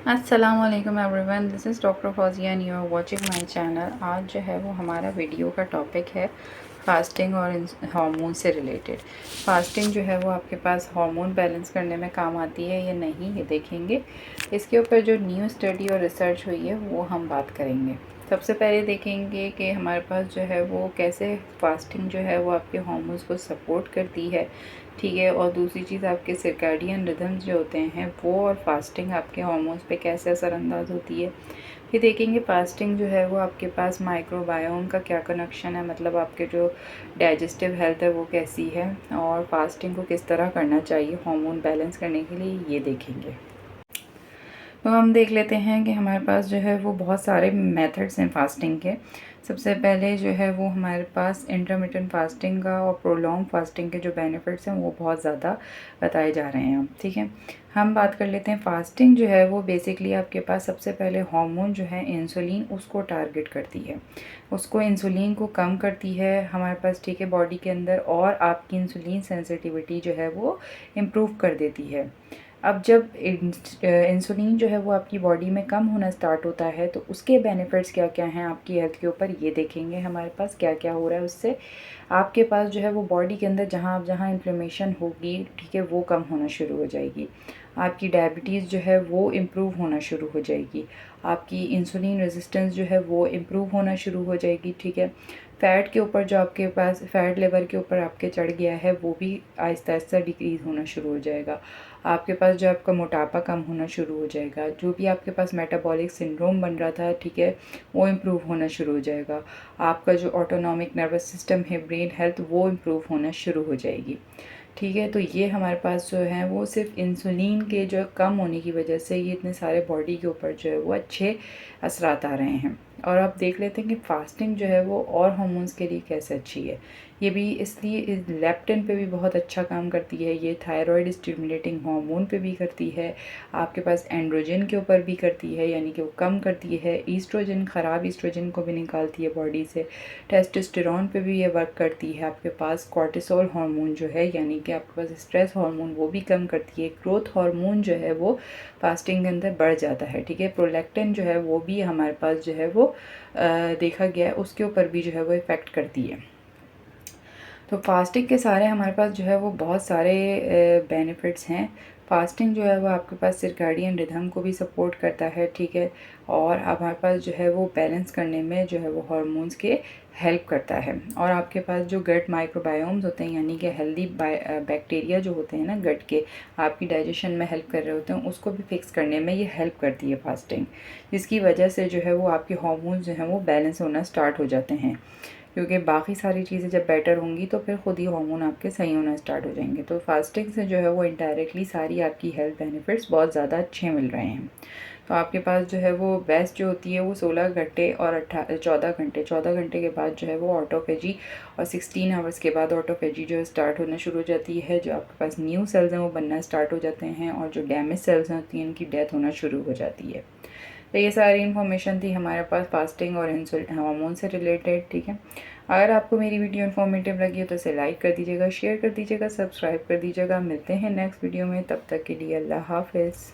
अस्सलामुअलैकुम everyone, this is doctor Fauzia and you are watching my channel. आज जो है वो हमारा वीडियो का टॉपिक है फास्टिंग और हार्मोन से रिलेटेड। फास्टिंग जो है वो आपके पास हार्मोन बैलेंस करने में काम आती है या नहीं, ये देखेंगे। इसके ऊपर जो न्यू स्टडी और रिसर्च हुई है वो हम बात करेंगे। सबसे पहले देखेंगे कि हमारे पास जो है वो कैसे फास्टिंग जो है वो आपके हार्मोन्स को सपोर्ट करती है, ठीक है। और दूसरी चीज़, आपके सर्कैडियन रिदम्स जो होते हैं वो और फास्टिंग आपके हार्मोन्स पे कैसे असरअंदाज होती है। फिर देखेंगे फास्टिंग जो है वो आपके पास माइक्रोबायोम का क्या कनेक्शन है, मतलब आपके जो डाइजेस्टिव हेल्थ है वो कैसी है, और फास्टिंग को किस तरह करना चाहिए हार्मोन बैलेंस करने के लिए, ये देखेंगे। तो हम देख लेते हैं कि हमारे पास जो है वो बहुत सारे मेथड्स हैं फास्टिंग के। सबसे पहले जो है वो हमारे पास इंटरमिटेंट फास्टिंग का और प्रोलॉन्ग फास्टिंग के जो बेनिफिट्स हैं वो बहुत ज़्यादा बताए जा रहे हैं, ठीक है। हम बात कर लेते हैं फास्टिंग जो है वो बेसिकली आपके पास सबसे पहले हार्मोन जो है इंसुलिन, उसको टारगेट करती है, उसको इंसुलिन को कम करती है हमारे पास, ठीक है, बॉडी के अंदर, और आपकी इंसुलिन सेंसिटिविटी जो है वो इम्प्रूव कर देती है। अब जब इंसुलिन जो है वो आपकी बॉडी में कम होना स्टार्ट होता है तो उसके बेनिफिट्स क्या क्या हैं आपकी हेल्थ के ऊपर, ये देखेंगे हमारे पास क्या क्या हो रहा है उससे। आपके पास जो है वो बॉडी के अंदर जहाँ इन्फ्लेमेशन होगी, ठीक है, वो कम होना शुरू हो जाएगी। आपकी डायबिटीज़ जो है वो इम्प्रूव होना शुरू हो जाएगी। आपकी इंसुलिन रेजिस्टेंस जो है वो इम्प्रूव होना शुरू हो जाएगी, ठीक है। फ़ैट के ऊपर जो आपके पास फ़ैट लेवल के ऊपर आपके चढ़ गया है वो भी आहिस्ता आहिस्ता डिक्रीज़ होना शुरू हो जाएगा। आपके पास जो आपका मोटापा कम होना शुरू हो जाएगा। जो भी आपके पास मेटाबॉलिक सिंड्रोम बन रहा था, ठीक है, वो इम्प्रूव होना शुरू हो जाएगा। आपका जो ऑटोनॉमिक नर्वस सिस्टम है, ब्रेन हेल्थ, वो इम्प्रूव होना शुरू हो जाएगी, ठीक है। तो ये हमारे पास जो है वो सिर्फ इंसुलिन के जो कम होने की वजह से ये इतने सारे बॉडी के ऊपर जो है वो अच्छे असरात आ रहे हैं। और आप देख लेते हैं कि फास्टिंग जो है वो और हार्मोन्स के लिए कैसे अच्छी है। ये भी इसलिए लेप्टिन पे भी बहुत अच्छा काम करती है, ये थायराइड स्टिमुलेटिंग हार्मोन पे भी करती है, आपके पास एंड्रोजन के ऊपर भी करती है, यानी कि वो कम करती है ईस्ट्रोजन, ख़राब ईस्ट्रोजन को भी निकालती है बॉडी से। टेस्टोस्टेरोन पे भी ये वर्क करती है। आपके पास कॉर्टिसोल हार्मोन जो है, यानी कि आपके पास स्ट्रेस हार्मोन, वो भी कम करती है। ग्रोथ हार्मोन जो है वो फास्टिंग के अंदर बढ़ जाता है, ठीक है। प्रोलैक्टिन जो है वो भी हमारे पास जो है वो देखा गया है, उसके ऊपर भी जो है वो इफ़ेक्ट करती है। तो फास्टिंग के सारे हमारे पास जो है वो बहुत सारे बेनिफिट्स हैं। फास्टिंग जो है वो आपके पास सर्कैडियन रिदम को भी सपोर्ट करता है, ठीक है। और हमारे पास जो है वो बैलेंस करने में जो है वो हार्मोन्स के हेल्प करता है। और आपके पास जो गट माइक्रोबायोम्स होते हैं, यानी कि हेल्दी बैक्टीरिया जो होते हैं ना गट के, आपकी डाइजेशन में हेल्प कर रहे होते हैं, उसको भी फिक्स करने में ये हेल्प करती है फास्टिंग, जिसकी वजह से जो है वो आपके हार्मोन्स जो हैं वो बैलेंस होना स्टार्ट हो जाते हैं। क्योंकि बाकी सारी चीज़ें जब बेटर होंगी तो फिर खुद ही हार्मोन आपके सही होना स्टार्ट हो जाएंगे। तो फास्टिंग से जो है वो इनडायरेक्टली सारी आपकी हेल्थ बेनिफिट्स बहुत ज़्यादा अच्छे मिल रहे हैं। तो आपके पास जो है वो बेस्ट जो होती है वो 16 घंटे और 14 घंटे के बाद जो है वो ऑटोफेजी, और 16 आवर्स के बाद ऑटोफेजी जो है स्टार्ट होना शुरू हो जाती है। जो आपके पास न्यू सेल्स हैं वो बनना स्टार्ट हो जाते हैं, और जो डैमेज सेल्स होती हैं इनकी डेथ होना शुरू हो जाती है। तो ये सारी इन्फॉर्मेशन थी हमारे पास फास्टिंग और हार्मोन से रिलेटेड, ठीक है। अगर आपको मेरी वीडियो इन्फॉर्मेटिव लगी है तो इसे लाइक कर दीजिएगा, शेयर कर दीजिएगा, सब्सक्राइब कर दीजिएगा। मिलते हैं नेक्स्ट वीडियो में, तब तक के लिए अल्लाह हाफिज़।